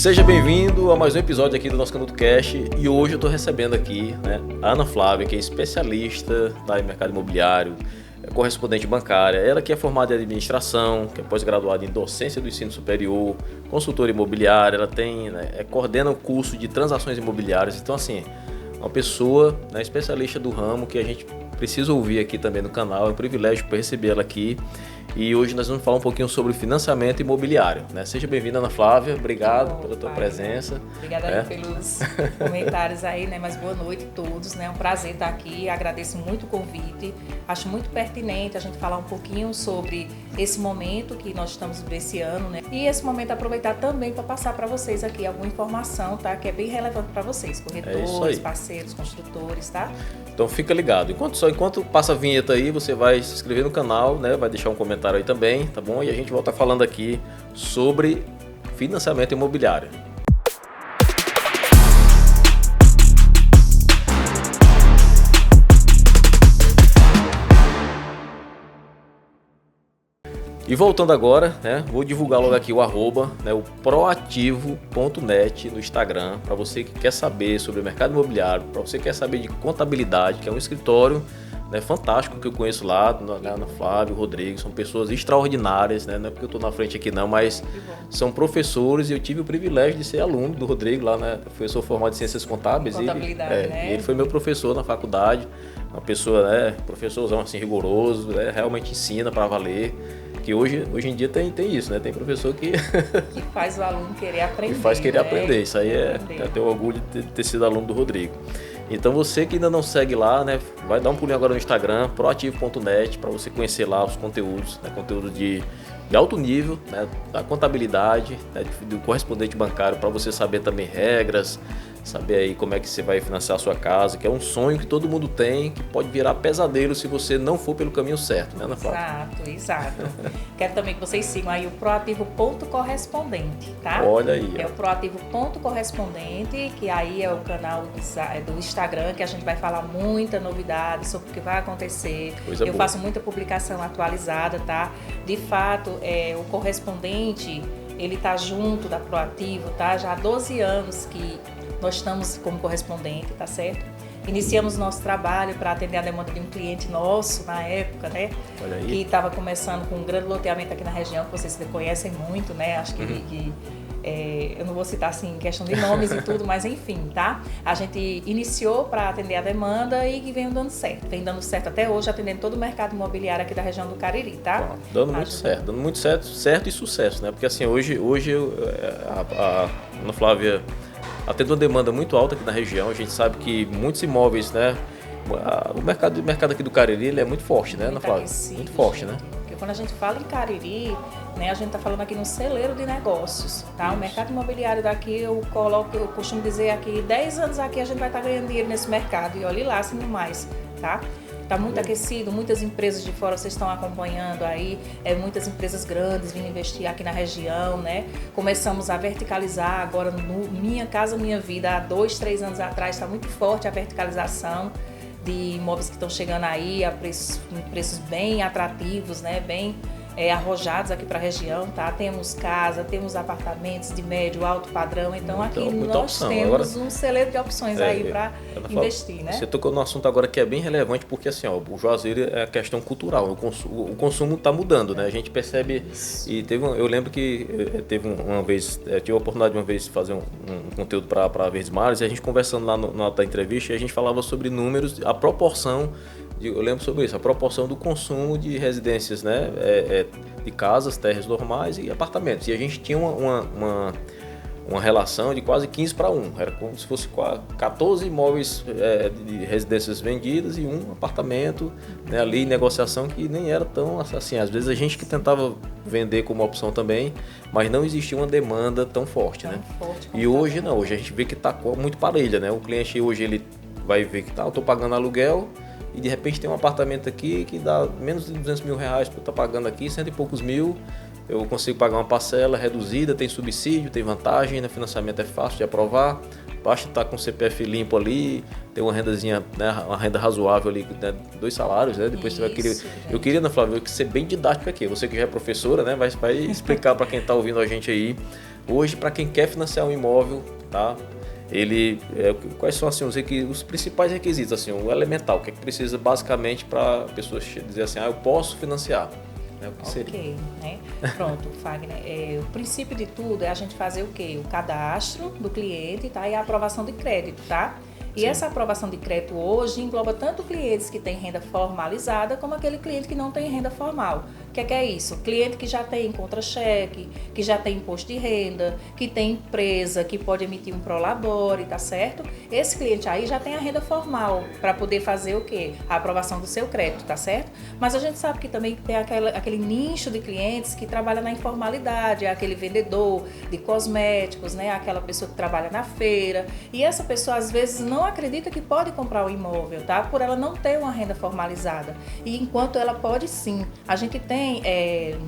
Seja bem-vindo a mais um episódio aqui do nosso Canuto Cash e hoje eu estou recebendo aqui a Ana Flávia, que é especialista no mercado imobiliário, correspondente bancária, ela que é formada em administração, que é pós-graduada em docência do ensino superior, consultora imobiliária, ela coordena o curso de transações imobiliárias, então assim, uma pessoa especialista do ramo que a gente precisa ouvir aqui também no canal, é um privilégio para receber ela aqui. E hoje nós vamos falar um pouquinho sobre financiamento imobiliário. Seja bem-vinda, Ana Flávia. Obrigado pela tua presença. Obrigada pelos comentários aí, mas boa noite a todos. É um prazer estar aqui. Agradeço muito o convite. Acho muito pertinente a gente falar um pouquinho sobre esse momento que nós estamos vivendo esse ano, E esse momento aproveitar também para passar para vocês aqui alguma informação, tá? Que é bem relevante para vocês, corretores, parceiros, construtores, tá? Então fica ligado. Enquanto passa a vinheta aí, você vai se inscrever no canal, vai deixar um comentário aí também, tá bom? E a gente volta falando aqui sobre financiamento imobiliário. E voltando agora, vou divulgar logo aqui o arroba, o proativo.net no Instagram, para você que quer saber sobre o mercado imobiliário, para você que quer saber de contabilidade, que é um escritório fantástico que eu conheço lá, Ana Flávia, o Rodrigo, são pessoas extraordinárias, não é porque eu estou na frente aqui não, mas são professores e eu tive o privilégio de ser aluno do Rodrigo lá, eu sou formado em Ciências Contábeis e ele foi meu professor na faculdade, uma pessoa, professorzão assim rigoroso, realmente ensina para valer. Que hoje em dia tem isso, tem professor que faz o aluno querer aprender. Que faz querer aprender. Isso aí eu tenho orgulho de ter sido aluno do Rodrigo. Então você que ainda não segue lá, vai dar um pulinho agora no Instagram, proativo.net, para você conhecer lá os conteúdos, conteúdo de alto nível, da contabilidade, do correspondente bancário, para você saber também regras, saber aí como é que você vai financiar a sua casa, que é um sonho que todo mundo tem, que pode virar pesadelo se você não for pelo caminho certo, Ana Flávia? Exato. Quero também que vocês sigam aí o proativo.correspondente, tá? Olha aí. É o proativo.correspondente, que aí é o canal do Instagram, que a gente vai falar muita novidade sobre o que vai acontecer. Eu faço muita publicação atualizada, tá? De fato, o correspondente, ele tá junto da Proativo, tá? Já há 12 anos que nós estamos como correspondente, tá certo? Iniciamos nosso trabalho para atender a demanda de um cliente nosso na época, Olha aí. Que estava começando com um grande loteamento aqui na região, que vocês conhecem muito, Acho que eu não vou citar assim questão de nomes e tudo, mas enfim, tá? A gente iniciou para atender a demanda e vem dando certo. Vem dando certo até hoje, atendendo todo o mercado imobiliário aqui da região do Cariri, tá? Dando muito certo e sucesso, Porque assim, hoje a Ana Flávia atende uma demanda muito alta aqui na região. A gente sabe que muitos imóveis, o mercado aqui do Cariri ele é muito forte, Ana Flávia? Muito forte, Porque quando a gente fala em Cariri, a gente está falando aqui no celeiro de negócios, tá? Isso. O mercado imobiliário daqui, eu costumo dizer aqui, 10 anos aqui a gente vai estar ganhando dinheiro nesse mercado, e olhe lá, se não mais, tá? Está muito aquecido, muitas empresas de fora vocês estão acompanhando aí, muitas empresas grandes vindo investir aqui na região, Começamos a verticalizar agora no Minha Casa Minha Vida, há 2, 3 anos atrás, está muito forte a verticalização de imóveis que estão chegando aí a preços bem atrativos, bem arrojados aqui para a região, tá? Temos casa, temos apartamentos de médio, alto padrão, então aqui nós temos um celeiro de opções aí para investir, Você tocou no assunto agora que é bem relevante, porque assim, o Juazeiro é a questão cultural, o consumo está mudando, A gente percebe, e eu lembro que teve uma vez, tive a oportunidade de uma vez de fazer um conteúdo para a Verdes Mares, e a gente conversando lá na entrevista, e a gente falava sobre números, a proporção. Eu lembro sobre isso, a proporção do consumo de residências, de casas, terras normais e apartamentos. E a gente tinha uma relação de quase 15 para 1. Era como se fosse 14 imóveis de residências vendidas e um apartamento ali em negociação, que nem era tão assim. Às vezes a gente que tentava vender como opção também, mas não existia uma demanda tão forte. E hoje não, hoje a gente vê que está muito parelha. O cliente hoje ele vai ver que eu estou pagando aluguel, e de repente tem um apartamento aqui que dá menos de 200 mil reais para eu estar pagando aqui, 100 e poucos mil, eu consigo pagar uma parcela reduzida, tem subsídio, tem vantagem, financiamento é fácil de aprovar, basta estar com o CPF limpo ali, ter uma rendazinha, uma renda razoável ali, 2 salários, depois você vai querer... Eu queria, Ana Flávia, ser bem didático aqui, você que já é professora, vai explicar para quem está ouvindo a gente aí, Hoje, para quem quer financiar um imóvel, tá? Quais são assim, os principais requisitos, assim, o elemental, o que é que precisa basicamente para a pessoa dizer assim, eu posso financiar? O que seria? Ok, né? Pronto, Fagner. O princípio de tudo é a gente fazer o quê? O cadastro do cliente, tá? E a aprovação de crédito, tá? E Sim. essa aprovação de crédito hoje engloba tanto clientes que têm renda formalizada como aquele cliente que não tem renda formal. O que é isso? Cliente que já tem contra-cheque, que já tem imposto de renda, que tem empresa, que pode emitir um prolabore, tá certo? Esse cliente aí já tem a renda formal para poder fazer o quê? A aprovação do seu crédito, tá certo? Mas a gente sabe que também tem aquele nicho de clientes que trabalha na informalidade, é aquele vendedor de cosméticos, né? Aquela pessoa que trabalha na feira. E essa pessoa às vezes não acredita que pode comprar o imóvel, tá? Por ela não ter uma renda formalizada. E enquanto ela pode sim. A gente tem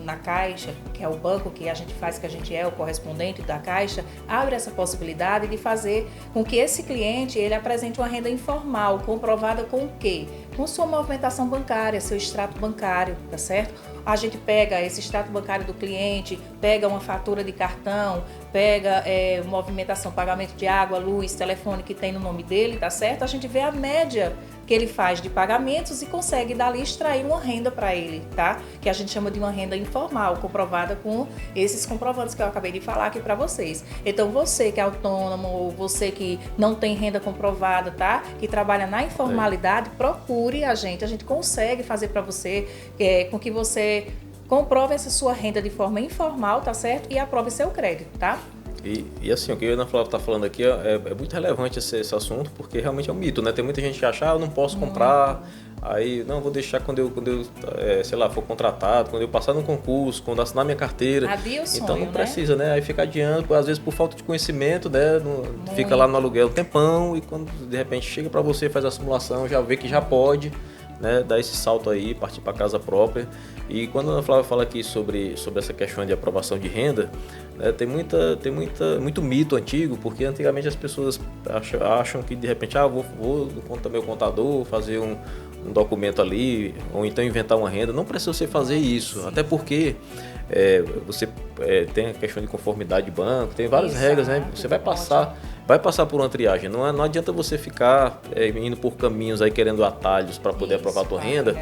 na Caixa, que é o banco que a gente faz, que a gente é o correspondente da Caixa, abre essa possibilidade de fazer com que esse cliente ele apresente uma renda informal, comprovada com o quê? Com sua movimentação bancária, seu extrato bancário, tá certo? A gente pega esse extrato bancário do cliente, pega uma fatura de cartão, pega movimentação, pagamento de água, luz, telefone que tem no nome dele, tá certo? A gente vê a média que ele faz de pagamentos e consegue dali extrair uma renda para ele, tá? Que a gente chama de uma renda informal, comprovada com esses comprovantes que eu acabei de falar aqui para vocês. Então você que é autônomo ou você que não tem renda comprovada, tá? Que trabalha na informalidade, procure a gente consegue fazer para você com que você comprove essa sua renda de forma informal, tá certo? E aprove seu crédito, tá? E assim, o que a Ana Flávia está falando aqui é muito relevante esse assunto, porque realmente é um mito, né? Tem muita gente que acha, eu não posso comprar, aí, não, vou deixar quando eu sei lá, for contratado, quando eu passar num concurso, quando assinar minha carteira. Adia o sonho, então não precisa, né? Aí fica adiando, às vezes por falta de conhecimento, né? Fica lá no aluguel um tempão e quando de repente chega para você, faz a simulação, já vê que já pode, né? Dar esse salto aí, partir para casa própria. E quando a Ana Flávia fala aqui sobre essa questão de aprovação de renda, né, tem muito mito antigo, porque antigamente as pessoas acham que de repente, vou no meu contador fazer um documento ali, ou então inventar uma renda. Não precisa você fazer isso, Sim. até porque você tem a questão de conformidade de banco, tem várias regras, né? Você vai passar por uma triagem. Não adianta você ficar indo por caminhos aí querendo atalhos para poder aprovar a tua renda,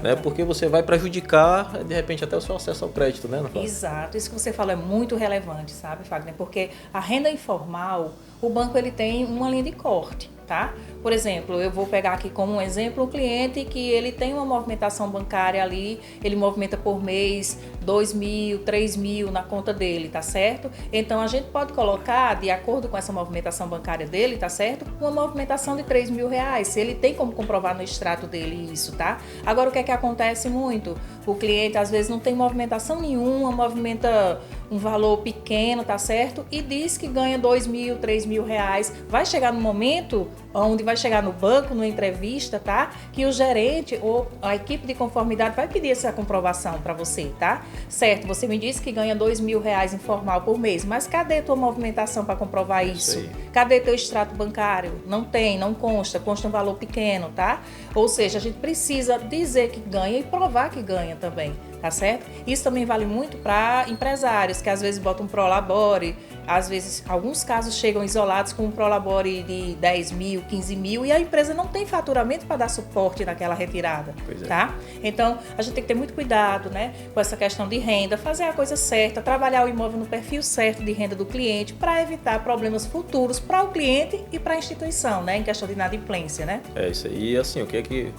né? Porque você vai prejudicar, de repente, até o seu acesso ao crédito, né? Exato, isso que você falou é muito relevante, sabe, Fagner? Porque a renda informal, o banco ele tem uma linha de corte, tá? Por exemplo, eu vou pegar aqui como um exemplo um cliente que ele tem uma movimentação bancária ali, ele movimenta por mês 2.000, 3.000 na conta dele, tá certo? Então a gente pode colocar, de acordo com essa movimentação bancária dele, tá certo? Uma movimentação de R$3.000, se ele tem como comprovar no extrato dele isso, tá? Agora o que é que acontece muito? O cliente às vezes não tem movimentação nenhuma, movimenta um valor pequeno, tá certo? E diz que ganha R$2.000, R$3.000. Vai chegar no momento onde vai chegar no banco, numa entrevista, tá? Que o gerente ou a equipe de conformidade vai pedir essa comprovação para você, tá? Certo, você me disse que ganha R$2.000 informal por mês, mas cadê tua movimentação para comprovar isso? Cadê teu extrato bancário? Não tem, não consta um valor pequeno, tá? Ou seja, a gente precisa dizer que ganha e provar que ganha também, tá certo? Isso também vale muito para empresários que às vezes botam um prolabore, às vezes alguns casos chegam isolados com um prolabore de 10.000, 15.000 e a empresa não tem faturamento para dar suporte naquela retirada, tá? Então a gente tem que ter muito cuidado, né, com essa questão de renda, fazer a coisa certa, trabalhar o imóvel no perfil certo de renda do cliente para evitar problemas futuros para o cliente e para a instituição, né, em questão de inadimplência, né? É isso aí. E assim, o que é que,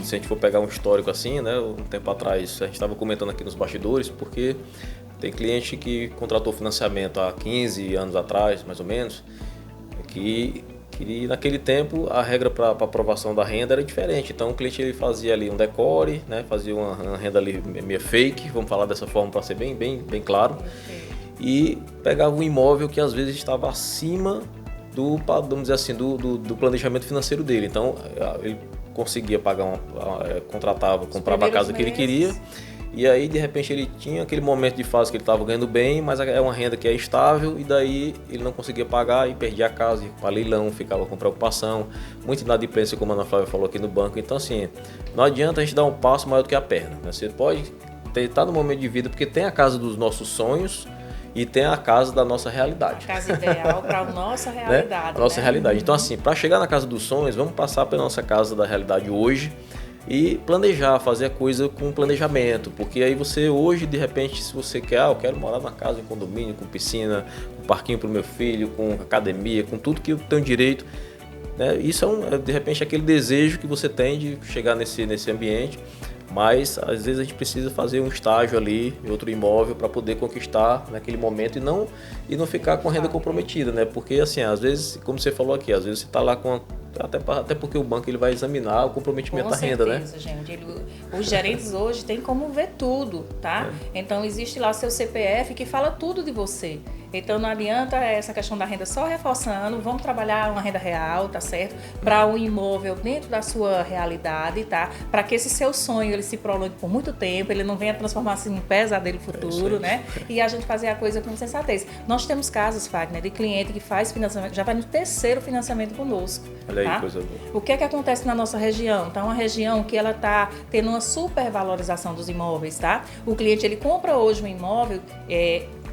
se a gente for pegar um histórico assim, né, um tempo atrás, a gente estava comentando aqui nos bastidores, porque tem cliente que contratou financiamento há 15 anos atrás, mais ou menos, que naquele tempo a regra para aprovação da renda era diferente. Então o cliente ele fazia ali um decore, né, fazia uma renda ali meio fake, vamos falar dessa forma para ser bem claro, e pegava um imóvel que às vezes estava acima vamos dizer assim, do planejamento financeiro dele. Então ele conseguia pagar contratava, comprava a casa que ele queria. E aí, de repente, ele tinha aquele momento de fase que ele estava ganhando bem, mas é uma renda que é estável, e daí ele não conseguia pagar e perdia a casa, ia para leilão, ficava com preocupação, muita inadimplência, como a Ana Flávia falou aqui no banco. Então, assim, não adianta a gente dar um passo maior do que a perna, né? Você pode estar no momento de vida, porque tem a casa dos nossos sonhos, e tem a casa da nossa realidade. A casa ideal para a nossa realidade. Né? A nossa realidade. Então, assim, para chegar na casa dos sonhos, vamos passar pela nossa casa da realidade hoje e planejar, fazer a coisa com planejamento, porque aí você hoje, de repente, se você quer, eu quero morar numa casa em condomínio, com piscina, com parquinho para o meu filho, com academia, com tudo que eu tenho direito, né? Isso é, de repente, aquele desejo que você tem de chegar nesse ambiente, mas às vezes a gente precisa fazer um estágio ali em outro imóvel para poder conquistar naquele momento e não ficar com a renda comprometida, né? Porque assim, às vezes, como você falou aqui, às vezes você está lá com até porque o banco ele vai examinar o comprometimento da renda, né? Com certeza, gente. Os gerentes hoje têm como ver tudo, tá? Então existe lá o seu CPF que fala tudo de você. Então não adianta essa questão da renda só reforçando, vamos trabalhar uma renda real, tá certo? Para um imóvel dentro da sua realidade, tá? Para que esse seu sonho ele se prolongue por muito tempo, ele não venha transformar-se em um pesadelo futuro, né? E a gente fazer a coisa com sensatez. Nós temos casos, Fagner, de cliente que faz financiamento, já vai no 3º financiamento conosco. Olha aí, tá? coisa boa. O que é que acontece na nossa região? Então, uma região que ela está tendo uma supervalorização dos imóveis, tá? O cliente, ele compra hoje um imóvel,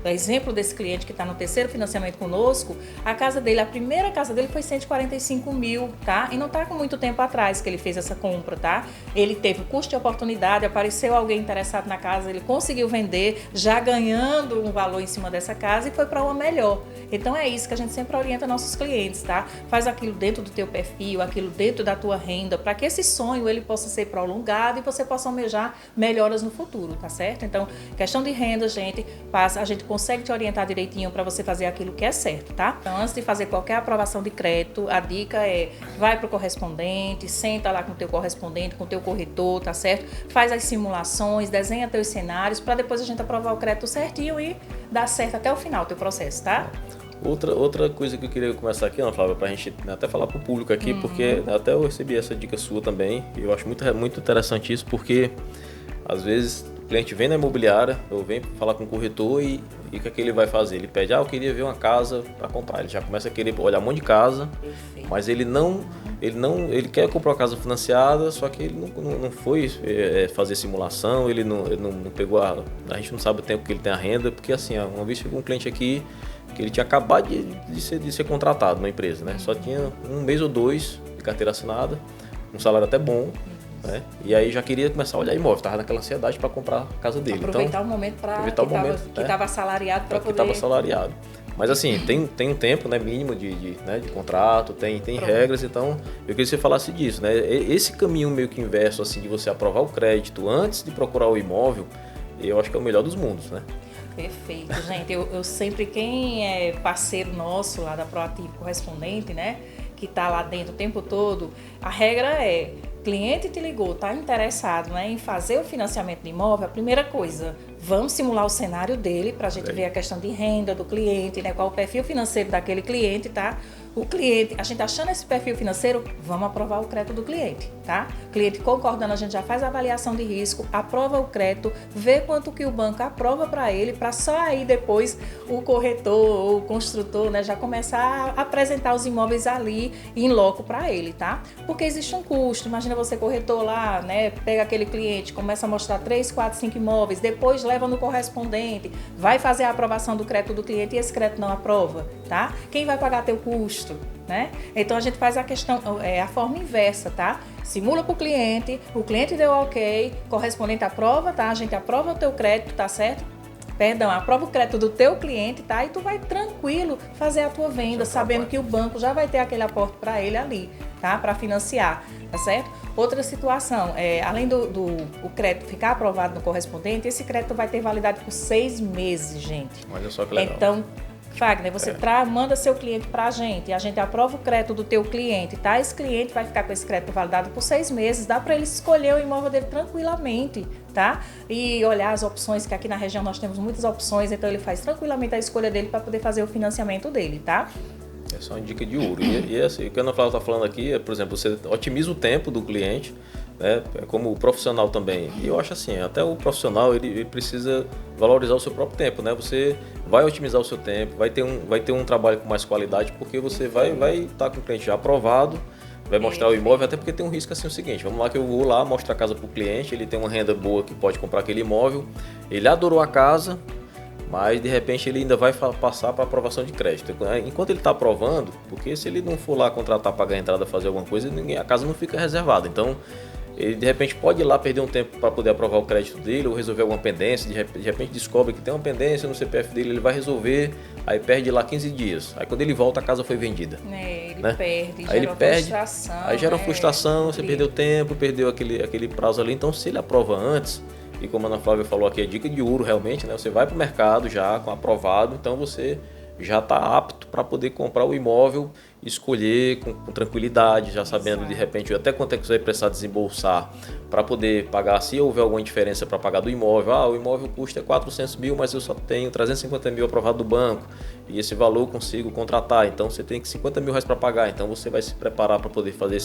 exemplo desse cliente que está no 3º financiamento conosco, a casa dele, a primeira casa dele foi 145 mil, tá? E não está com muito tempo atrás que ele fez essa compra, tá? Ele teve o custo de oportunidade, apareceu alguém interessado na casa, ele conseguiu vender, já ganhando um valor em cima dessa casa e foi para uma melhor. Então é isso que a gente sempre orienta nossos clientes, tá? Faz aquilo dentro do teu perfil, aquilo dentro da tua renda, para que esse sonho ele possa ser prolongado e você possa almejar melhoras no futuro, tá certo? Então, questão de renda, gente, a gente consegue te orientar direitinho para você fazer aquilo que é certo, tá? Então, antes de fazer qualquer aprovação de crédito, a dica é, vai pro correspondente, senta lá com o teu correspondente, com o teu corretor, tá certo? Faz as simulações, desenha teus cenários, para depois a gente aprovar o crédito certinho e dar certo até o final o teu processo, tá? Outra coisa que eu queria começar aqui, Ana Flávia, para a gente até falar para o público aqui, porque até eu recebi essa dica sua também, e eu acho muito interessante isso, porque às vezes o cliente vem na imobiliária, ou vem falar com o corretor e o que é que ele vai fazer? Ele pede, eu queria ver uma casa para comprar. Ele já começa a querer olhar um monte de casa, mas ele quer comprar uma casa financiada, só que ele não foi fazer simulação, ele não pegou a gente não sabe o tempo que ele tem a renda, porque assim, uma vez chegou um cliente aqui que ele tinha acabado de ser contratado numa empresa, né? Só tinha 1 mês ou 2 de carteira assinada, um salário até bom, né? E aí já queria começar a olhar imóvel, estava naquela ansiedade para comprar a casa dele. Aproveitar o momento que estava assalariado para poder... Que estava assalariado. Mas assim, tem um tempo, né, mínimo de contrato, tem regras, então eu queria que você falasse disso, né? Esse caminho meio que inverso, assim, de você aprovar o crédito antes de procurar o imóvel, eu acho que é o melhor dos mundos, né? Perfeito, gente. Eu sempre, quem é parceiro nosso lá da Proativo Correspondente, né, que está lá dentro o tempo todo, a regra é, cliente te ligou, está interessado, né, em fazer o financiamento de imóvel, a primeira coisa, vamos simular o cenário dele para a gente ver a questão de renda do cliente, né, qual o perfil financeiro daquele cliente, tá? O cliente, a gente achando esse perfil financeiro, vamos aprovar o crédito do cliente, tá? O cliente concordando, a gente já faz a avaliação de risco, aprova o crédito, vê quanto que o banco aprova para ele, para só aí depois o corretor ou o construtor, né, já começar a apresentar os imóveis ali em loco para ele, tá? Porque existe um custo, imagina você corretor lá, né, pega aquele cliente, começa a mostrar 3, 4, 5 imóveis, depois leva no correspondente, vai fazer a aprovação do crédito do cliente e esse crédito não aprova, tá? Quem vai pagar teu custo? Né? Então a gente faz a questão, a forma inversa, tá? Simula para o cliente deu ok, correspondente aprova, tá? A gente aprova o teu crédito, tá certo? Perdão, aprova o crédito do teu cliente, tá? E tu vai tranquilo fazer a tua venda, sabendo que o banco já vai ter aquele aporte para ele ali, tá? Para financiar, tá certo? Outra situação, além do crédito ficar aprovado no correspondente, esse crédito vai ter validade por 6 meses, gente. Olha só que legal. Então, Fagner, você manda seu cliente para a gente aprova o crédito do teu cliente, tá? Esse cliente vai ficar com esse crédito validado por 6 meses, dá para ele escolher o imóvel dele tranquilamente, tá? E olhar as opções, que aqui na região nós temos muitas opções, então ele faz tranquilamente a escolha dele para poder fazer o financiamento dele, tá? Essa é uma dica de ouro. E assim, o que a Ana Flávia está falando aqui é, por exemplo, você otimiza o tempo do cliente, né, como o profissional também. E eu acho assim, até o profissional ele precisa valorizar o seu próprio tempo, né? Você vai otimizar o seu tempo, vai ter um trabalho com mais qualidade, porque você vai estar com o cliente já aprovado, vai mostrar o imóvel, até porque tem um risco assim, o seguinte, vamos lá que eu vou lá, mostrar a casa para o cliente, ele tem uma renda boa que pode comprar aquele imóvel, ele adorou a casa, mas de repente ele ainda vai passar para aprovação de crédito. Enquanto ele está aprovando, porque se ele não for lá contratar, pagar a entrada, fazer alguma coisa, a casa não fica reservada. Então, ele de repente pode ir lá perder um tempo para poder aprovar o crédito dele ou resolver alguma pendência, de repente descobre que tem uma pendência no CPF dele, ele vai resolver, aí perde lá 15 dias. Aí quando ele volta, a casa foi vendida. Ele né? perde, aí ele perde, frustração. Aí gera uma frustração, você perdeu tempo, perdeu aquele prazo ali. Então, se ele aprova antes, e como a Ana Flávia falou aqui, é dica de ouro realmente, né? Você vai para o mercado já com aprovado, então você já está apto para poder comprar o imóvel, escolher com tranquilidade, já sabendo de repente até quanto é que você vai precisar desembolsar para poder pagar, se houver alguma diferença para pagar do imóvel. O imóvel custa 400 mil, mas eu só tenho 350 mil aprovado do banco e esse valor eu consigo contratar, então você tem 50 mil reais para pagar, então você vai se preparar para poder fazer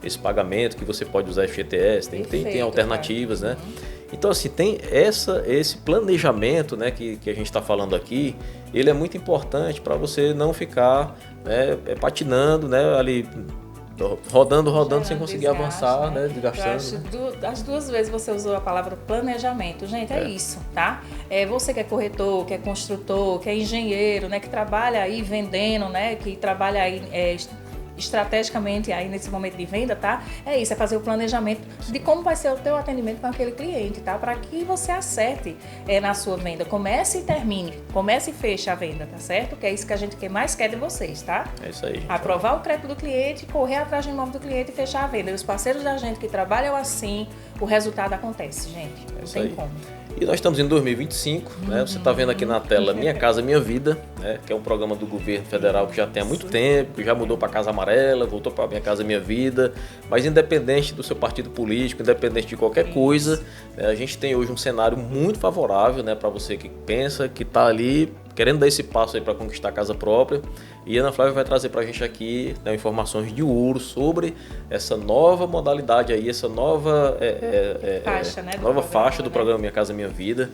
esse pagamento, que você pode usar FGTS, tem alternativas, né? Então, assim, tem esse planejamento, né, que a gente está falando aqui, ele é muito importante para você não ficar, né, patinando, né, ali, rodando sem conseguir avançar, né, desgastando. As duas vezes você usou a palavra planejamento. Gente, é isso, tá? Você que é corretor, que é construtor, que é engenheiro, né, que trabalha aí vendendo, né, que trabalha aí estrategicamente aí nesse momento de venda, tá? É isso, é fazer o planejamento de como vai ser o teu atendimento com aquele cliente, tá? Para que você acerte na sua venda, comece e termine, comece e feche a venda, tá certo? Que é isso que a gente mais quer de vocês, tá? É isso aí, gente. Aprovar o crédito do cliente, correr atrás do imóvel do cliente e fechar a venda. E os parceiros da gente que trabalham assim, o resultado acontece, gente. Não tem como. E nós estamos em 2025, né? Você está vendo aqui na tela Minha Casa Minha Vida, né? Que é um programa do governo federal que já tem há muito tempo, que já mudou para Casa Amarela, voltou para Minha Casa Minha Vida, mas independente do seu partido político, independente de qualquer coisa, né? A gente tem hoje um cenário muito favorável, né? Para você que pensa, que está ali querendo dar esse passo aí para conquistar a casa própria. E a Ana Flávia vai trazer para a gente aqui, né, informações de ouro sobre essa nova modalidade aí, essa nova faixa, né, faixa do programa Minha Casa Minha Vida.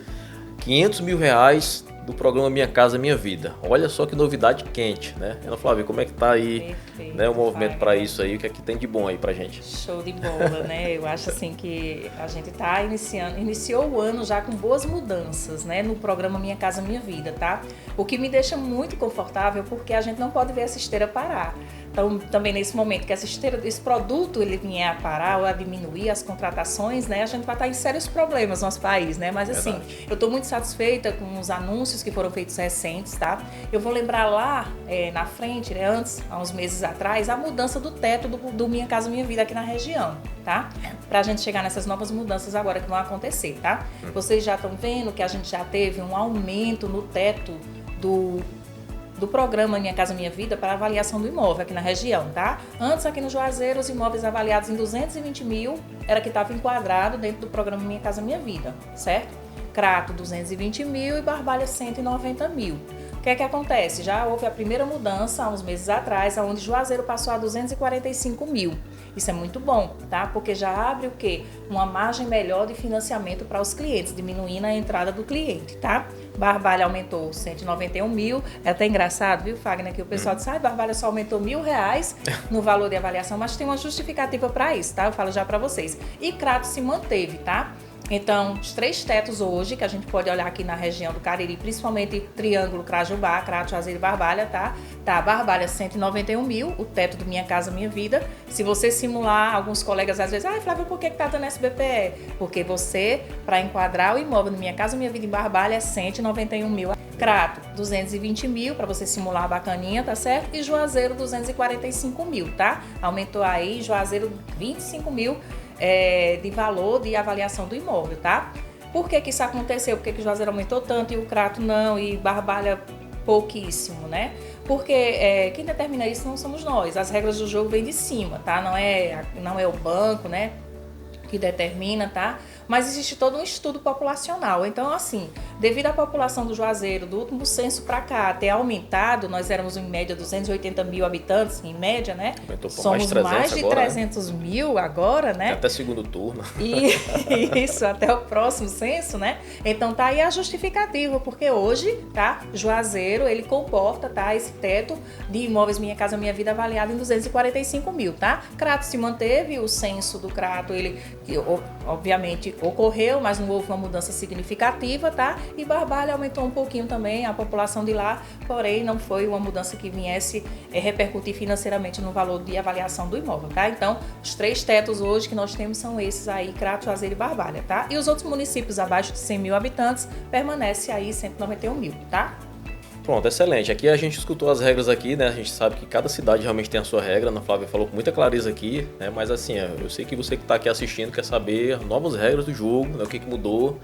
500 mil reais do programa Minha Casa Minha Vida. Olha só que novidade quente, né? Ana Flávia, como é que tá aí, né, o movimento para isso aí? O que é que tem de bom aí pra gente? Show de bola, né? Eu acho assim que a gente tá iniciou o ano já com boas mudanças, né, no programa Minha Casa Minha Vida, tá? O que me deixa muito confortável, porque a gente não pode ver essa esteira parar. Então, também nesse momento que esse produto ele vier a parar ou a diminuir as contratações, né, a gente vai estar em sérios problemas no nosso país, né? Mas assim, eu estou muito satisfeita com os anúncios que foram feitos recentes, tá? Eu vou lembrar lá na frente, né, antes, há uns meses atrás, a mudança do teto do Minha Casa Minha Vida aqui na região, tá? Pra gente chegar nessas novas mudanças agora que vão acontecer, tá? Vocês já estão vendo que a gente já teve um aumento no teto do programa Minha Casa Minha Vida para avaliação do imóvel aqui na região, tá? Antes, aqui no Juazeiro, os imóveis avaliados em 220 mil era que estava enquadrado dentro do programa Minha Casa Minha Vida, certo? Crato, 220 mil e Barbalha, 190 mil. O que é que acontece? Já houve a primeira mudança há uns meses atrás, onde Juazeiro passou a 245 mil. Isso é muito bom, tá? Porque já abre o quê? Uma margem melhor de financiamento para os clientes, diminuindo a entrada do cliente, tá? Barbalha aumentou 191 mil. É até engraçado, viu, Fagner, que o pessoal disse, Barbalha só aumentou R$1.000 no valor de avaliação, mas tem uma justificativa para isso, tá? Eu falo já para vocês. E Crato se manteve, tá? Então, os 3 tetos hoje, que a gente pode olhar aqui na região do Cariri, principalmente Triângulo, Crajubá, Crato, Juazeiro e Barbalha, tá? Tá, Barbalha, 191 mil, o teto do Minha Casa Minha Vida. Se você simular, alguns colegas às vezes, Flávia, por que tá dando SBPE? Porque você, para enquadrar o imóvel no Minha Casa Minha Vida em Barbalha, é 191 mil. Crato, 220 mil, para você simular a bacaninha, tá certo? E Juazeiro, 245 mil, tá? Aumentou aí, Juazeiro, 25 mil. De valor de avaliação do imóvel, tá? Por que isso aconteceu? Por que o Juazeiro aumentou tanto e o Crato não e Barbalha pouquíssimo, né? Porque quem determina isso não somos nós, as regras do jogo vêm de cima, tá? Não é o banco, né, que determina, tá? Mas existe todo um estudo populacional. Então, assim, devido à população do Juazeiro, do último censo para cá, ter aumentado, nós éramos em média 280 mil habitantes, em média, né? Somos mais de 300 mil agora, né? Até segundo turno. E isso, até o próximo censo, né? Então, tá aí a justificativa, porque hoje, tá? Juazeiro, ele comporta, tá? Esse teto de imóveis Minha Casa Minha Vida avaliado em 245 mil, tá? Crato se manteve, o censo do Crato, ele que obviamente ocorreu, mas não houve uma mudança significativa, tá? E Barbalha aumentou um pouquinho também a população de lá, porém não foi uma mudança que viesse repercutir financeiramente no valor de avaliação do imóvel, tá? Então, os 3 tetos hoje que nós temos são esses aí, Crato, Juazeiro e Barbalha, tá? E os outros municípios abaixo de 100 mil habitantes permanece aí 191 mil, tá? Pronto, excelente. Aqui a gente escutou as regras aqui, né? A gente sabe que cada cidade realmente tem a sua regra. A Ana Flávia falou com muita clareza aqui, né? Mas assim, eu sei que você que está aqui assistindo quer saber as novas regras do jogo, né? O que mudou.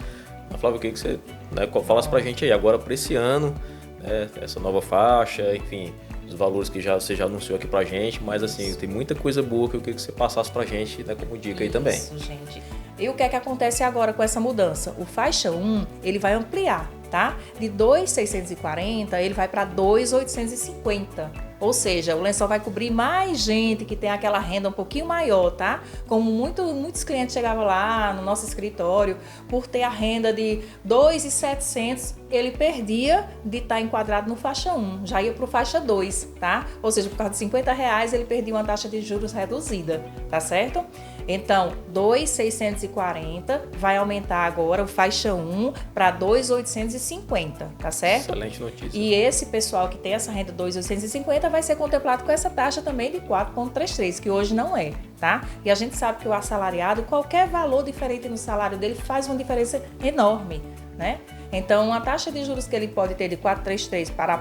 Ana Flávia, eu queria que você, né, falasse pra gente aí agora para esse ano, né? Essa nova faixa, enfim, os valores que você já anunciou aqui pra gente. Mas assim, tem muita coisa boa que eu queria que você passasse pra gente, né, como dica aí também. Isso, gente. E o que é que acontece agora com essa mudança? O faixa 1, ele vai ampliar, tá? De 2.640, ele vai para 2.850. Ou seja, o lençol vai cobrir mais gente que tem aquela renda um pouquinho maior, tá? Como muitos clientes chegavam lá no nosso escritório, por ter a renda de 2.700, ele perdia de estar enquadrado no faixa 1, já ia para o faixa 2, tá? Ou seja, por causa de R$50, ele perdia uma taxa de juros reduzida, tá certo? Então, 2.640 vai aumentar agora o faixa 1 para 2.850, tá certo? Excelente notícia. E esse pessoal que tem essa renda 2.850 vai ser contemplado com essa taxa também de 4,33, que hoje não é, tá? E a gente sabe que o assalariado, qualquer valor diferente no salário dele faz uma diferença enorme, né? Então, a taxa de juros que ele pode ter de 4,33 para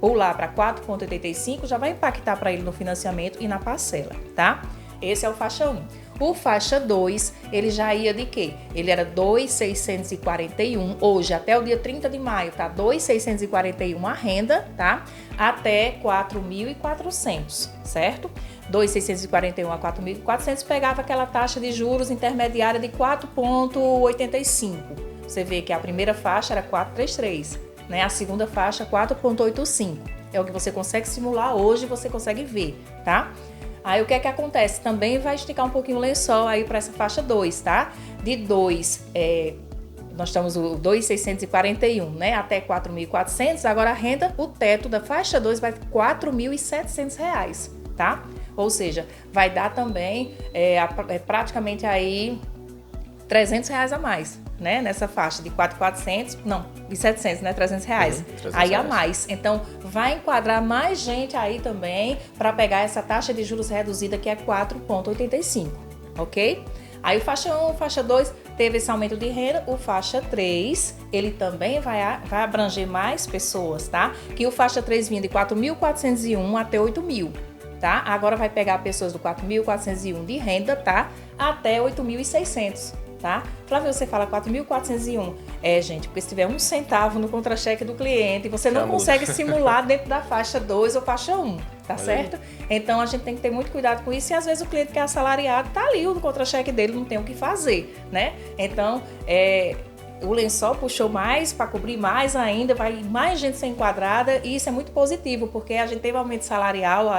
pular para 4,85 já vai impactar para ele no financiamento e na parcela, tá? Esse é o faixa 1. O faixa 2, ele já ia de quê? Ele era 2.641, hoje até o dia 30 de maio, tá? 2.641 a renda, tá? Até 4.400, certo? 2.641 a 4.400 pegava aquela taxa de juros intermediária de 4,85. Você vê que a primeira faixa era 4,33, né? A segunda faixa 4,85. É o que você consegue simular hoje, você consegue ver, tá? Aí o que é que acontece? Também vai esticar um pouquinho o lençol aí para essa faixa 2, tá? De 2, nós estamos o 2.641, né? Até 4.400, agora a renda, o teto da faixa 2 vai R$ 4.700, tá? Ou seja, vai dar também praticamente aí R$300 a mais, né? Nessa faixa de 4.400, não, de 700, né? R$300. Aí a mais. Então, vai enquadrar mais gente aí também para pegar essa taxa de juros reduzida que é 4,85, ok? Aí o faixa 1, faixa 2 teve esse aumento de renda, o faixa 3, ele também vai abranger mais pessoas, tá? Que o faixa 3 vinha de 4.401 até 8.000, tá? Agora vai pegar pessoas do 4.401 de renda, tá? Até 8.600. Tá? Flávia, você fala 4.401. Gente, porque se tiver um centavo no contra-cheque do cliente, você não consegue simular dentro da faixa 2 ou faixa 1, tá certo? Então, a gente tem que ter muito cuidado com isso e às vezes o cliente que é assalariado tá ali, o contra-cheque dele não tem o que fazer, né? Então, o lençol puxou mais para cobrir mais ainda, vai mais gente ser enquadrada e isso é muito positivo, porque a gente teve aumento salarial,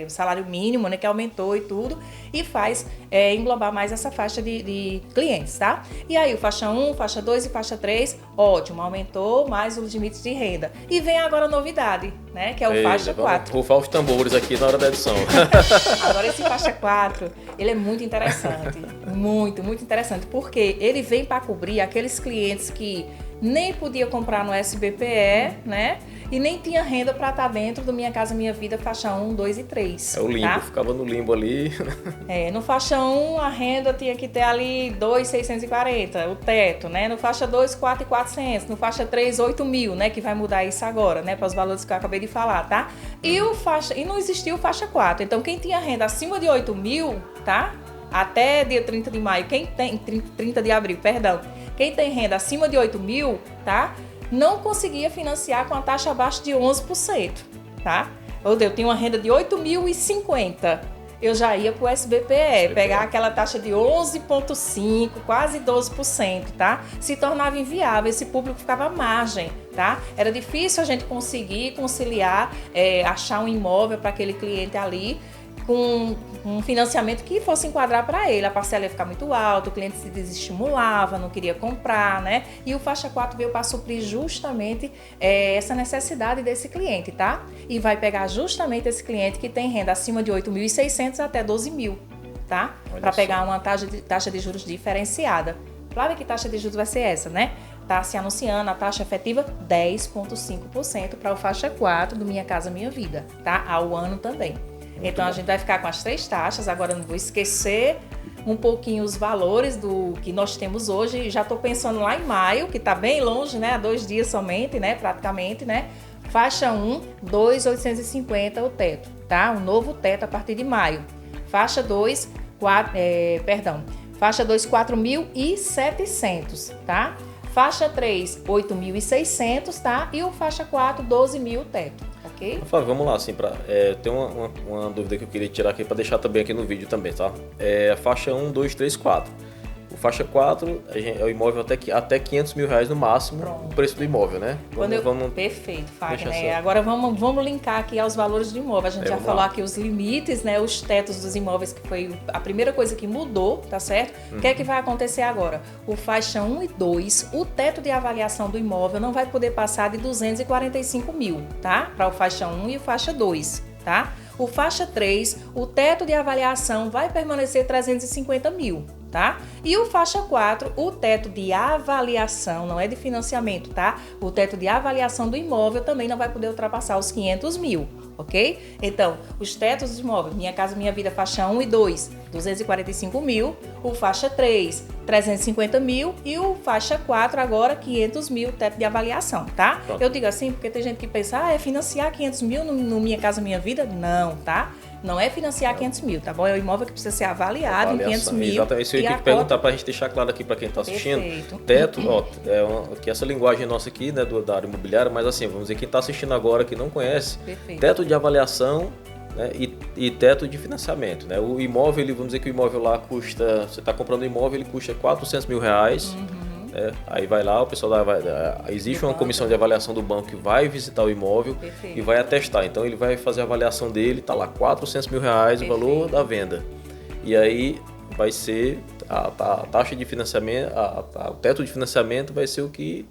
o salário mínimo, né, que aumentou e tudo, e faz englobar mais essa faixa de clientes, tá? E aí o faixa 1, faixa 2 e faixa 3, ótimo, aumentou mais os limites de renda. E vem agora a novidade, né, que é o faixa 4. Vou rufar os tambores aqui na hora da edição. Agora esse faixa 4, ele é muito interessante, muito, muito interessante, porque ele vem para cobrir aqueles clientes que nem podia comprar no SBPE, né? E nem tinha renda para estar dentro do Minha Casa Minha Vida, faixa 1, 2 e 3. É o limbo, tá? Ficava no limbo ali. No faixa 1, a renda tinha que ter ali 2.640, o teto, né? No faixa 2, 4.400. No faixa 3, 8.000, né? Que vai mudar isso agora, né? Para os valores que eu acabei de falar, tá? E não existiu o faixa 4. Então, quem tinha renda acima de 8.000, tá? Até dia 30 de maio, 30 de abril, perdão. Quem tem renda acima de 8.000, tá? Não conseguia financiar com a taxa abaixo de 11%, tá? Eu tinha uma renda de 8.050. Eu já ia para o SBPE, pegar aquela taxa de 11,5%, quase 12%, tá? Se tornava inviável, esse público ficava à margem, tá? Era difícil a gente conseguir conciliar, achar um imóvel para aquele cliente ali, com um financiamento que fosse enquadrar para ele. A parcela ia ficar muito alta, o cliente se desestimulava, não queria comprar, né? E o faixa 4 veio para suprir justamente essa necessidade desse cliente, tá? E vai pegar justamente esse cliente que tem renda acima de 8.600 até 12.000, tá? Para pegar uma taxa de juros diferenciada. Flávia, que taxa de juros vai ser essa, né? Está se anunciando a taxa efetiva 10,5% para o faixa 4 do Minha Casa Minha Vida, tá? Ao ano também. Então a gente vai ficar com as 3 taxas. Agora eu não vou esquecer um pouquinho os valores do que nós temos hoje. Já estou pensando lá em maio, que está bem longe, né? Há 2 dias somente, né? Praticamente, né? Faixa 1, 2.850 o teto, tá? Um novo teto a partir de maio. Faixa 2, faixa 2, 4.700, tá? Faixa 3, 8.600, tá? E o faixa 4, 12.000 o teto, ok? Fábio, vamos lá, assim, tem uma dúvida que eu queria tirar aqui para deixar também aqui no vídeo também, tá? A faixa 1, 2, 3, 4. O faixa 4 é o imóvel até 500 mil reais no máximo. Pronto. O preço do imóvel, né? Perfeito, Fagner. Agora vamos linkar aqui aos valores do imóvel. A gente já falou aqui os limites, né? Os tetos dos imóveis, que foi a primeira coisa que mudou, tá certo? O que é que vai acontecer agora? O faixa 1 e 2, o teto de avaliação do imóvel não vai poder passar de 245 mil, tá? Para o faixa 1 e o faixa 2, tá? O faixa 3, o teto de avaliação vai permanecer 350 mil. Tá? E o faixa 4, o teto de avaliação, não é de financiamento, tá? O teto de avaliação do imóvel também não vai poder ultrapassar os 500 mil, ok? Então, os tetos do imóvel, Minha Casa Minha Vida, faixa 1 e 2, 245 mil, o faixa 3, 350 mil e o faixa 4, agora 500 mil, teto de avaliação, tá? Pronto. Eu digo assim porque tem gente que pensa, é financiar 500 mil no Minha Casa Minha Vida? Não, tá? Não é financiar 500 mil, tá bom? É o imóvel que precisa ser avaliado em 500 mil. Exatamente, isso eu tinha que perguntar para a gente deixar claro aqui para quem está assistindo. Perfeito. Teto, que essa linguagem nossa aqui, né, da área imobiliária, mas assim, vamos dizer, quem está assistindo agora que não conhece, perfeito. Teto de avaliação, né, e teto de financiamento, né? O imóvel, vamos dizer que o imóvel lá custa, você está comprando um imóvel, ele custa 400 mil reais. Aí vai lá, o pessoal existe uma comissão de avaliação do banco que vai visitar o imóvel. Perfeito. E vai atestar. Então ele vai fazer a avaliação dele, tá lá 400 mil reais. Perfeito. O valor da venda. E aí vai ser a taxa de financiamento, o teto de financiamento vai ser o que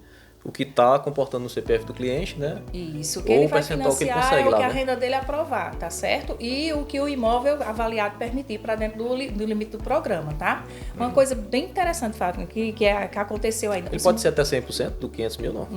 está comportando no CPF do cliente, né? Isso, o que ele vai financiar é o que a renda dele aprovar, tá certo? E o que o imóvel avaliado permitir para dentro do limite do programa, tá? Uma coisa bem interessante, Fátima, que aconteceu ainda. Ele pode ser até 100% do 500 mil, não?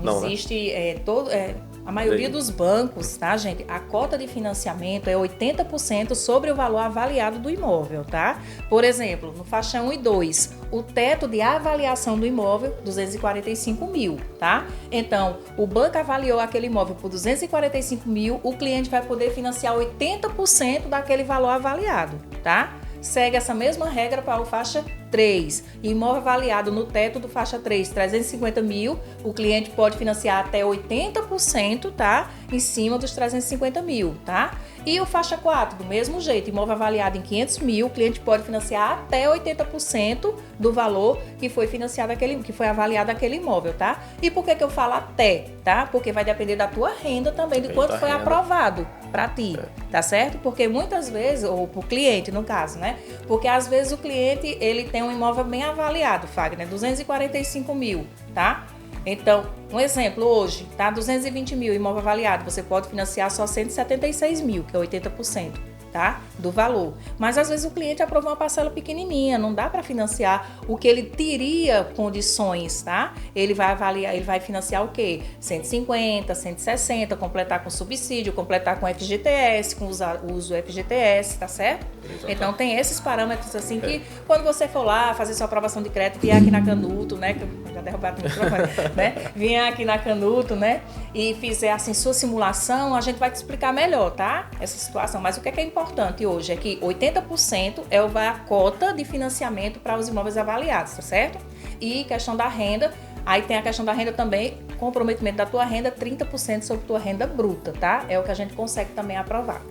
Não existe. Né? A maioria dos bancos, tá, gente? A cota de financiamento é 80% sobre o valor avaliado do imóvel, tá? Por exemplo, no faixa 1 e 2, o teto de avaliação do imóvel, 245 mil, tá? Então, o banco avaliou aquele imóvel por 245 mil, o cliente vai poder financiar 80% daquele valor avaliado, tá? Segue essa mesma regra para o faixa 3. Imóvel avaliado no teto do faixa 3, 350 mil, o cliente pode financiar até 80%, tá? Em cima dos 350 mil, tá? E o faixa 4, do mesmo jeito, imóvel avaliado em 500 mil, o cliente pode financiar até 80% do valor que foi financiado que foi avaliado aquele imóvel, tá? E por que eu falo até, tá? Porque vai depender da tua renda também, de quanto foi aprovado para ti, tá certo? Porque muitas vezes, ou para o cliente no caso, né? Porque às vezes o cliente, ele tem um imóvel bem avaliado, Fagner, 245 mil, tá? Então, um exemplo, hoje, tá? 220 mil imóvel avaliado, você pode financiar só 176 mil, que é 80%. Tá? Do valor. Mas às vezes o cliente aprovou uma parcela pequenininha, não dá para financiar o que ele teria condições, tá? Ele vai avaliar, ele vai financiar o quê? 150, 160, completar com subsídio, completar com FGTS, com uso FGTS, tá certo? Exatamente. Então tem esses parâmetros assim que quando você for lá fazer sua aprovação de crédito, vier aqui na Canuto, né? Que eu já derrubado o microfone, né? Vier aqui na Canuto, né? E fizer assim sua simulação, a gente vai te explicar melhor, tá? Essa situação. Mas o que é importante hoje é que 80% é a cota de financiamento para os imóveis avaliados, tá certo? E questão da renda, aí tem a questão da renda também, comprometimento da tua renda, 30% sobre tua renda bruta, tá? É o que a gente consegue também aprovar.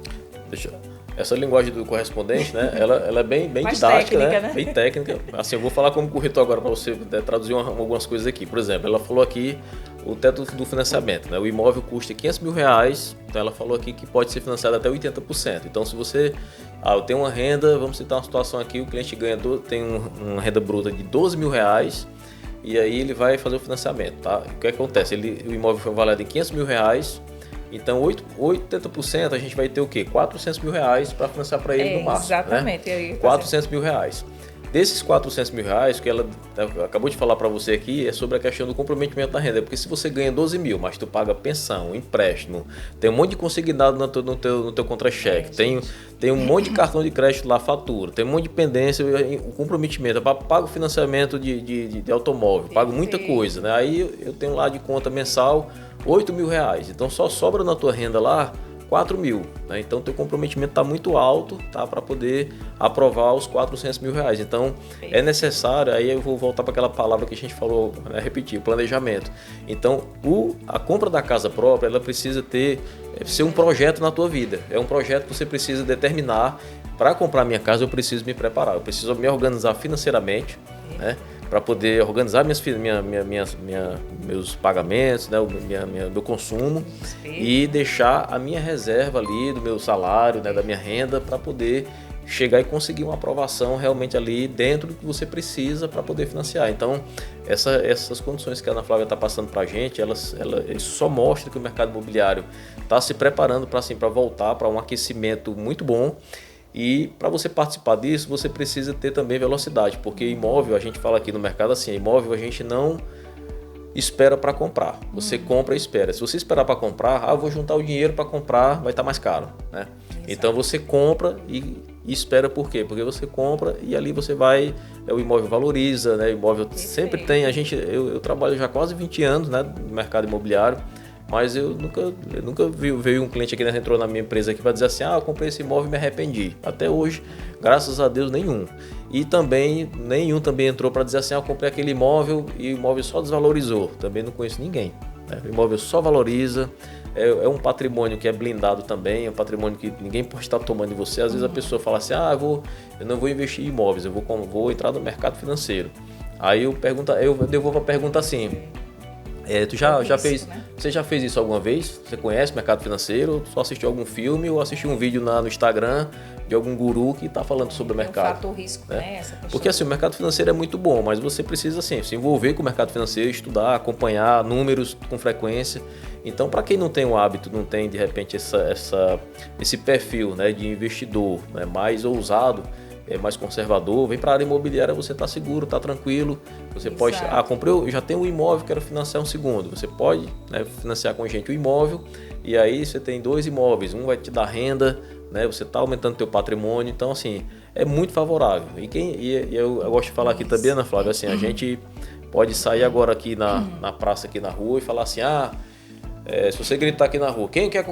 Essa linguagem do correspondente, né? Ela é bem didática, técnica, né? Bem técnica. Assim, eu vou falar como corretor agora para você traduzir algumas coisas aqui. Por exemplo, ela falou aqui o teto do financiamento, né? O imóvel custa 500 mil reais, então ela falou aqui que pode ser financiado até 80%. Então, se você... eu tenho uma renda, vamos citar uma situação aqui, o cliente tem uma renda bruta de 12 mil reais e aí ele vai fazer o financiamento, tá? O que acontece? O imóvel foi avaliado em 500 mil reais, Então, 80% a gente vai ter o quê? 400 mil reais para financiar para ele no máximo. Exatamente. Né? 400 mil reais. Desses 400 mil reais, que ela acabou de falar para você aqui, é sobre a questão do comprometimento da renda. Porque se você ganha 12 mil, mas tu paga pensão, empréstimo, tem um monte de consignado no teu contra-cheque, tem um monte de cartão de crédito lá, fatura, tem um monte de pendência, o comprometimento, eu pago financiamento de automóvel, pago muita coisa. Né? Aí eu tenho lá de conta mensal 8 mil reais. Então só sobra na tua renda lá 4 mil, né? Então teu comprometimento está muito alto, tá, para poder aprovar os 400 mil reais. Então é necessário, aí eu vou voltar para aquela palavra que a gente falou, né, repetir, planejamento. Então a compra da casa própria, ela precisa ser um projeto na tua vida, é um projeto que você precisa determinar. Para comprar minha casa eu preciso me preparar, eu preciso me organizar financeiramente, né? Para poder organizar meus pagamentos, né, meu consumo e deixar a minha reserva ali do meu salário, né, da minha renda, para poder chegar e conseguir uma aprovação realmente ali dentro do que você precisa para poder financiar. Então, essas condições que a Ana Flávia está passando para a gente, isso só mostra que o mercado imobiliário está se preparando para voltar para um aquecimento muito bom. E para você participar disso, você precisa ter também velocidade, porque imóvel, a gente fala aqui no mercado assim, imóvel a gente não espera para comprar, você compra e espera. Se você esperar para comprar, eu vou juntar o dinheiro para comprar, vai estar mais caro, né? Então você compra e espera por quê? Porque você compra e ali você vai, o imóvel valoriza, né? O imóvel sempre tem, eu trabalho já quase 20 anos, né, no mercado imobiliário. Mas eu nunca veio um cliente aqui, né, entrou na minha empresa aqui para dizer assim, eu comprei esse imóvel e me arrependi. Até hoje, graças a Deus, nenhum. E também, nenhum também entrou para dizer assim, eu comprei aquele imóvel e o imóvel só desvalorizou. Também não conheço ninguém. Né? O imóvel só valoriza, é um patrimônio que é blindado também, é um patrimônio que ninguém pode estar tomando de você. Às vezes a pessoa fala assim, eu não vou investir em imóveis, eu vou entrar no mercado financeiro. Aí eu devolvo a pergunta assim, você já fez isso alguma vez? Você conhece o mercado financeiro? Só assistiu algum filme ou assistiu um vídeo no Instagram de algum guru que está falando sobre o mercado? Fator risco, né? Essa questão. Porque assim, o mercado financeiro é muito bom, mas você precisa assim, se envolver com o mercado financeiro, estudar, acompanhar números com frequência. Então, para quem não tem o hábito, não tem de repente esse perfil, né, de investidor, né, mais ousado, mais conservador, vem para a área imobiliária, você está seguro, está tranquilo, você pode, comprei, já tenho um imóvel, quero financiar um segundo, você pode, né, financiar com a gente o imóvel, e aí você tem 2 imóveis, um vai te dar renda, né, você está aumentando teu patrimônio, então assim, é muito favorável. E eu gosto de falar aqui também, Ana Flávia, assim, a gente pode sair agora aqui na praça, aqui na rua, e falar assim, se você gritar aqui na rua, quem quer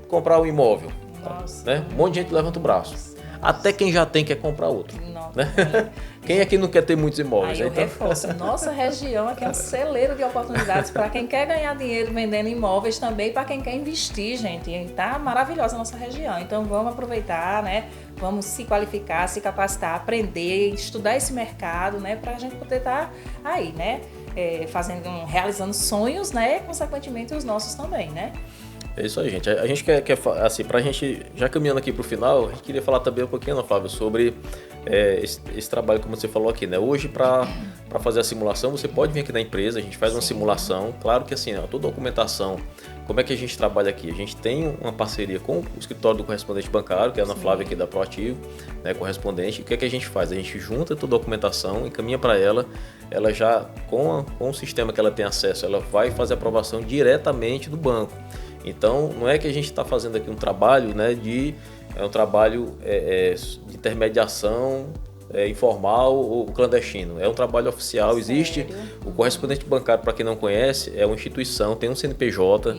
comprar um imóvel? Nossa. Né? Um monte de gente levanta o braço. Até quem já tem quer comprar outro. Né? Quem aqui não quer ter muitos imóveis? Aí eu reforço. Nossa região aqui é um celeiro de oportunidades para quem quer ganhar dinheiro vendendo imóveis também, para quem quer investir, gente. Está maravilhosa a nossa região. Então vamos aproveitar, né? Vamos se qualificar, se capacitar, aprender, estudar esse mercado, né? Para a gente poder estar aí, né? Realizando sonhos, né? Consequentemente os nossos também, né? É isso aí, gente. A gente quer assim, pra gente, já caminhando aqui pro final, a gente queria falar também um pouquinho, Ana Flávia, sobre esse trabalho, como você falou aqui, né? Hoje, para fazer a simulação, você pode vir aqui na empresa, a gente faz uma simulação. Claro que assim, toda documentação, como é que a gente trabalha aqui? A gente tem uma parceria com o escritório do correspondente bancário, que é a Ana Flávia aqui da Proativo, né, correspondente. O que é que a gente faz? A gente junta toda a documentação, encaminha para ela já, com o sistema que ela tem acesso, ela vai fazer a aprovação diretamente do banco. Então, não é que a gente está fazendo aqui um trabalho, né, um trabalho de intermediação informal ou clandestino. É um trabalho oficial, existe. O correspondente bancário, para quem não conhece, é uma instituição, tem um CNPJ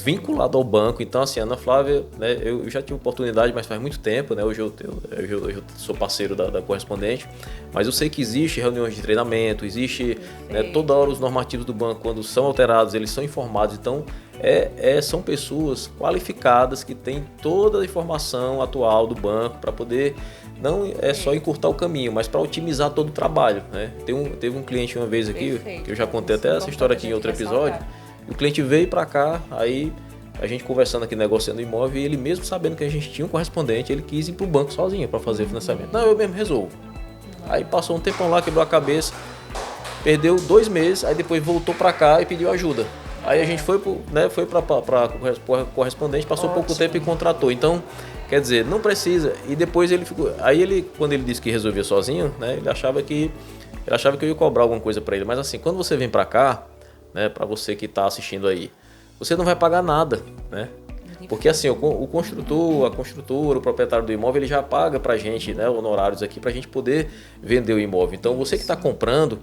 vinculado ao banco. Então, assim, Ana Flávia, né, eu já tive oportunidade, mas faz muito tempo, né, hoje eu sou parceiro da correspondente, mas eu sei que existe reuniões de treinamento, existe, né, toda hora os normativos do banco, quando são alterados, eles são informados. Então, são pessoas qualificadas que têm toda a informação atual do banco para poder, não é só encurtar o caminho, mas para otimizar todo o trabalho, né? Teve um cliente uma vez aqui, que eu já contei até essa história aqui em outro episódio, e o cliente veio para cá, aí a gente conversando aqui, negociando imóvel, e ele mesmo sabendo que a gente tinha um correspondente, ele quis ir para o banco sozinho para fazer o financiamento. Não, eu mesmo resolvo. Aí passou um tempão lá, quebrou a cabeça, perdeu 2 meses, aí depois voltou para cá e pediu ajuda. Aí a gente foi para correspondente, passou pouco tempo e contratou. Então, quer dizer, não precisa. E depois ele ficou. Aí quando ele disse que resolvia sozinho, né, ele achava que eu ia cobrar alguma coisa para ele. Mas assim, quando você vem para cá, né, para você que está assistindo aí, você não vai pagar nada, né? Porque assim, o construtor, a construtora, o proprietário do imóvel, ele já paga pra gente, né, honorários aqui pra gente poder vender o imóvel. Então você que está comprando,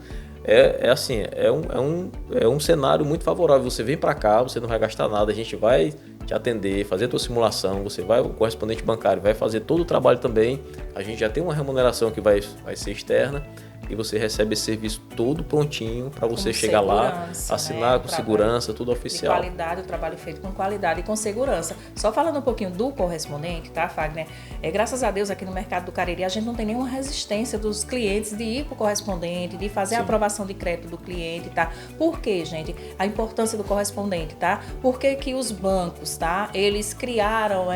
é um cenário muito favorável. Você vem para cá, você não vai gastar nada, a gente vai te atender, fazer a tua simulação, o correspondente bancário vai fazer todo o trabalho também. A gente já tem uma remuneração que vai ser externa. E você recebe esse serviço todo prontinho para você chegar lá, assinar, né, com segurança, tudo oficial. De qualidade, o trabalho feito com qualidade e com segurança. Só falando um pouquinho do correspondente, tá, Fagner? Graças a Deus aqui no mercado do Cariri a gente não tem nenhuma resistência dos clientes de ir para o correspondente, de fazer a aprovação de crédito do cliente, tá? Por quê, gente? A importância do correspondente, tá? Por que os bancos, tá? Eles criaram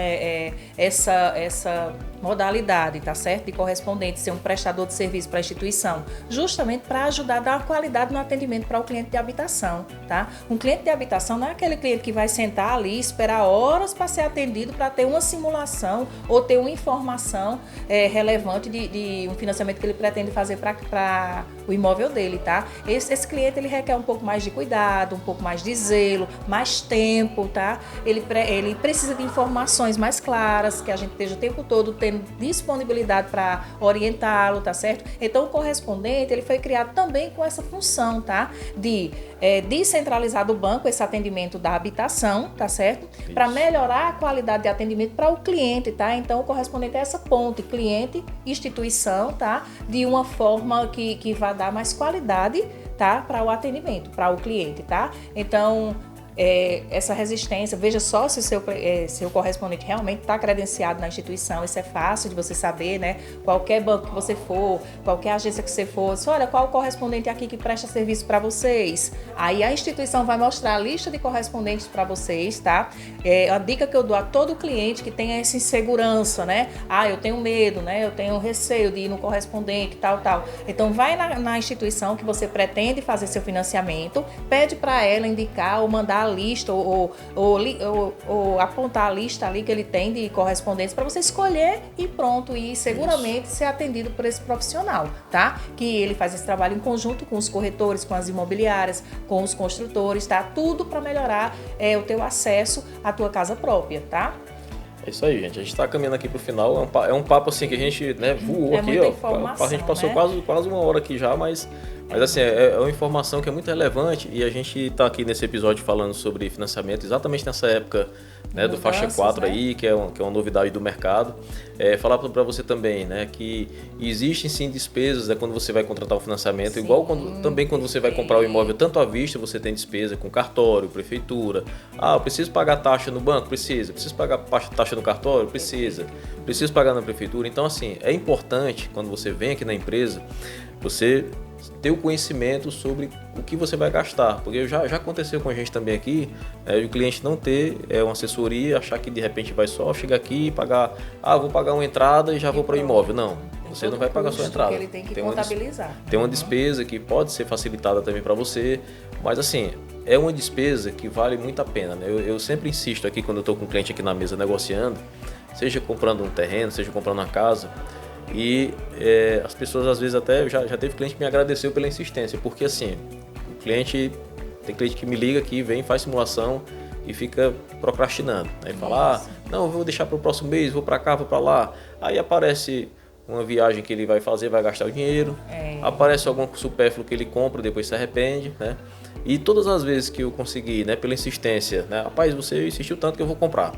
essa modalidade, tá certo? De correspondente ser um prestador de serviço para a instituição, justamente para ajudar a dar qualidade no atendimento para o cliente de habitação, tá? Um cliente de habitação não é aquele cliente que vai sentar ali e esperar horas para ser atendido para ter uma simulação ou ter uma informação relevante de um financiamento que ele pretende fazer para o imóvel dele, tá? Esse cliente ele requer um pouco mais de cuidado, um pouco mais de zelo, mais tempo, tá? Ele precisa de informações mais claras, que a gente esteja o tempo todo tendo disponibilidade para orientá-lo, tá certo? Então o correspondente ele foi criado também com essa função, tá? De descentralizar do banco esse atendimento da habitação, tá certo? Para melhorar a qualidade de atendimento para o cliente, tá? Então o correspondente é essa ponte cliente-instituição, tá? De uma forma que vai dar mais qualidade, tá? Para o atendimento, para o cliente, tá? Então essa resistência, veja só se o seu correspondente realmente está credenciado na instituição. Isso é fácil de você saber, né? Qualquer banco que você for, qualquer agência que você for, olha, qual o correspondente aqui que presta serviço para vocês? Aí a instituição vai mostrar a lista de correspondentes para vocês, tá? A dica que eu dou a todo cliente que tenha essa insegurança, né? Eu tenho medo, né? Eu tenho receio de ir no correspondente, tal. Então vai na instituição que você pretende fazer seu financiamento, pede para ela indicar ou mandar a lista ou apontar a lista ali que ele tem de correspondentes para você escolher e pronto, e seguramente ser atendido por esse profissional, tá? Que ele faz esse trabalho em conjunto com os corretores, com as imobiliárias, com os construtores, tá? Tudo para melhorar o teu acesso à tua casa própria, tá? É isso aí, gente. A gente está caminhando aqui para o final. É um papo assim que a gente, né, voou aqui, ó. A gente passou, né, quase uma hora aqui já, mas assim, é uma informação que é muito relevante e a gente está aqui nesse episódio falando sobre financiamento exatamente nessa época, né, do Faixa 4, né, aí, que é uma novidade do mercado. Falar para você também, né, que existem sim despesas, né, quando você vai contratar um financiamento, sim, igual quando você vai comprar o imóvel, tanto à vista você tem despesa com cartório, prefeitura. Eu preciso pagar taxa no banco? Preciso pagar taxa no cartório? Preciso pagar na prefeitura. Então assim, é importante quando você vem aqui na empresa, você ter o conhecimento sobre o que você vai gastar, porque já aconteceu com a gente também aqui, o cliente não ter uma assessoria, achar que de repente vai só chegar aqui e pagar, vou pagar uma entrada e já vou para o imóvel. Não, você não vai pagar só a entrada. Ele tem que contabilizar. Tem uma despesa que pode ser facilitada também para você, mas assim, é uma despesa que vale muito a pena, né? Eu sempre insisto aqui quando eu estou com o cliente aqui na mesa negociando, seja comprando um terreno, seja comprando uma casa, e as pessoas às vezes até, já teve cliente que me agradeceu pela insistência, porque assim, tem cliente que me liga aqui, vem, faz simulação e fica procrastinando. Aí fala, não, eu vou deixar para o próximo mês, vou para cá, vou para lá. Aí aparece uma viagem que ele vai fazer, vai gastar o dinheiro, aparece algum supérfluo que ele compra, depois se arrepende, né? E todas as vezes que eu consegui, né, pela insistência, né, rapaz, você insistiu tanto que eu vou comprar.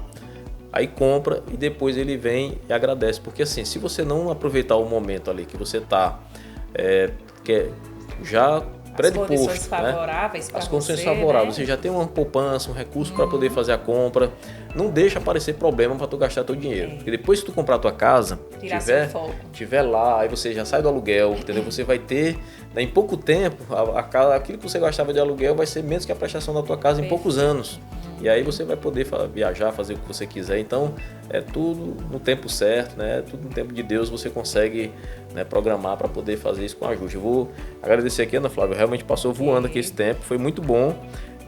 Aí compra e depois ele vem e agradece. Porque assim, se você não aproveitar o momento ali que você está já predisposto, as condições favoráveis, as condições favoráveis, né? Você já tem uma poupança, um recurso para poder fazer a compra, não deixa aparecer problema para tu gastar teu dinheiro. Porque depois que tu comprar a tua casa, tiver lá, aí você já sai do aluguel, entendeu? Você vai ter, né, em pouco tempo, aquilo que você gastava de aluguel vai ser menos que a prestação da tua casa em poucos anos. E aí você vai poder viajar, fazer o que você quiser. Então, é tudo no tempo certo, né? Tudo no tempo de Deus você consegue, né, programar para poder fazer isso com ajuste. Eu vou agradecer aqui, Ana Flávia, realmente passou voando aqui esse tempo, foi muito bom.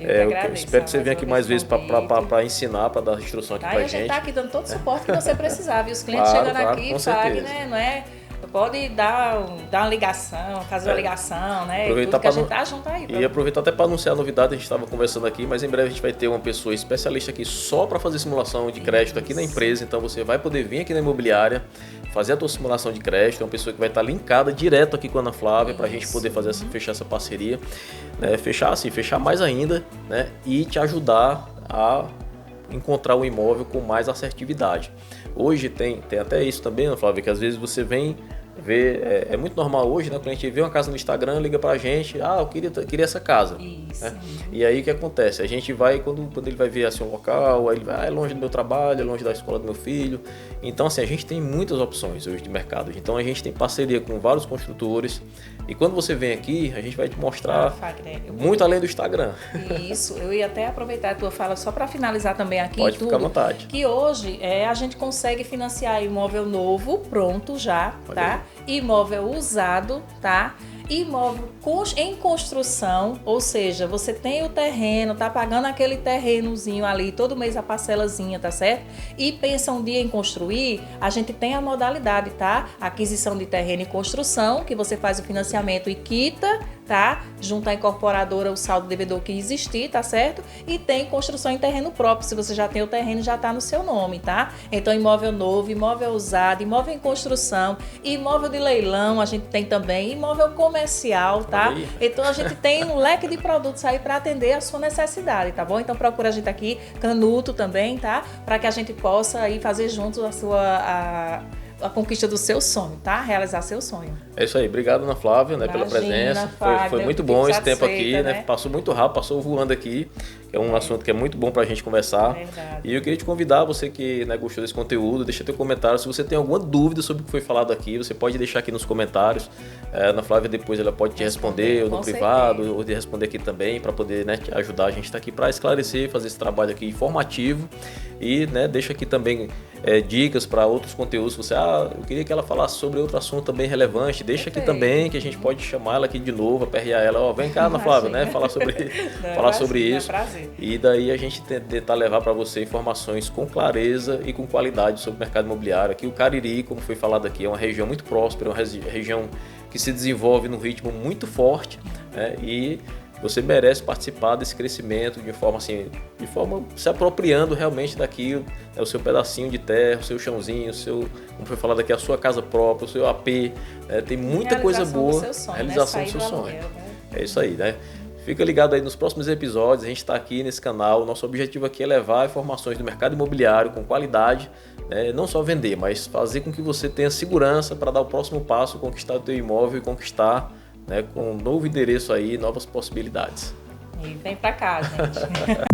Eu espero que você venha aqui mais vezes para ensinar, para dar instrução aqui para a gente está aqui dando todo o suporte que você precisar, viu? Os clientes chegando aqui, Fagner, não é? Pode dar uma ligação, fazer uma ligação, né? Aproveitar tudo que a gente tá junto aí. E aproveitar até para anunciar a novidade, a gente estava conversando aqui, mas em breve a gente vai ter uma pessoa especialista aqui só para fazer simulação de crédito aqui na empresa. Então você vai poder vir aqui na imobiliária, fazer a tua simulação de crédito. É uma pessoa que vai estar linkada direto aqui com a Ana Flávia para a gente poder fazer fechar essa parceria, né? Fechar mais ainda, né? E te ajudar a encontrar o imóvel com mais assertividade. Hoje tem até isso também, Ana Flávia, que às vezes você vem ver, é muito normal hoje, né? O cliente vê uma casa no Instagram, liga pra gente, eu queria essa casa. Isso. Né? E aí o que acontece? A gente vai, quando ele vai ver assim um local, aí ele vai, é longe do meu trabalho, é longe da escola do meu filho. Então assim, a gente tem muitas opções hoje de mercado. Então a gente tem parceria com vários construtores. E quando você vem aqui, a gente vai te mostrar muito além do Instagram. Isso, eu ia até aproveitar a tua fala só para finalizar também aqui. Pode ficar à vontade. Que hoje a gente consegue financiar imóvel novo, pronto já, tá? Imóvel usado, tá? Imóvel em construção, ou seja, você tem o terreno, tá pagando aquele terrenozinho ali, todo mês a parcelazinha, tá certo? E pensa um dia em construir, a gente tem a modalidade, tá? Aquisição de terreno e construção, que você faz o financiamento e quita, tá? Junto à incorporadora o saldo devedor que existir, tá certo? E tem construção em terreno próprio, se você já tem o terreno, já tá no seu nome, tá? Então imóvel novo, imóvel usado, imóvel em construção, imóvel de leilão, a gente tem também, imóvel comercial, tá? Então a gente tem um leque de produtos aí para atender a sua necessidade, tá bom? Então procura a gente aqui, Canuto também, tá? Para que a gente possa aí fazer juntos a conquista do seu sonho, tá? Realizar seu sonho. É isso aí. Obrigado, Ana Flávia, né, pela presença. Foi muito bom esse tempo aqui, né? Passou muito rápido, passou voando aqui. Que é um assunto que é muito bom pra gente conversar. Verdade. E eu queria te convidar, você que, né, gostou desse conteúdo, deixa teu comentário. Se você tem alguma dúvida sobre o que foi falado aqui, você pode deixar aqui nos comentários. A Ana Flávia depois ela pode te responder, ou no privado, ou te responder aqui também, para poder, né, te ajudar. A gente está aqui para esclarecer, fazer esse trabalho aqui informativo. E, né, deixa aqui também dicas para outros conteúdos. Você, eu queria que ela falasse sobre outro assunto também relevante. Deixa aqui também, que a gente pode chamar ela aqui de novo, aperrear ela. Vem cá, Ana Flávia, né? Falar sobre isso. E daí a gente tentar levar para você informações com clareza e com qualidade sobre o mercado imobiliário. Aqui o Cariri, como foi falado aqui, é uma região muito próspera, uma região que se desenvolve num ritmo muito forte, né? E você merece participar desse crescimento de forma se apropriando realmente daquilo, né? O seu pedacinho de terra, o seu chãozinho, como foi falado aqui, a sua casa própria, o seu AP, né? Tem muita coisa boa, realização do seu sonho. É isso aí, né? Fica ligado aí nos próximos episódios, a gente está aqui nesse canal, nosso objetivo aqui é levar informações do mercado imobiliário com qualidade, né? Não só vender, mas fazer com que você tenha segurança para dar o próximo passo, conquistar o teu imóvel e conquistar, né, com um novo endereço aí, novas possibilidades. E vem para cá, gente.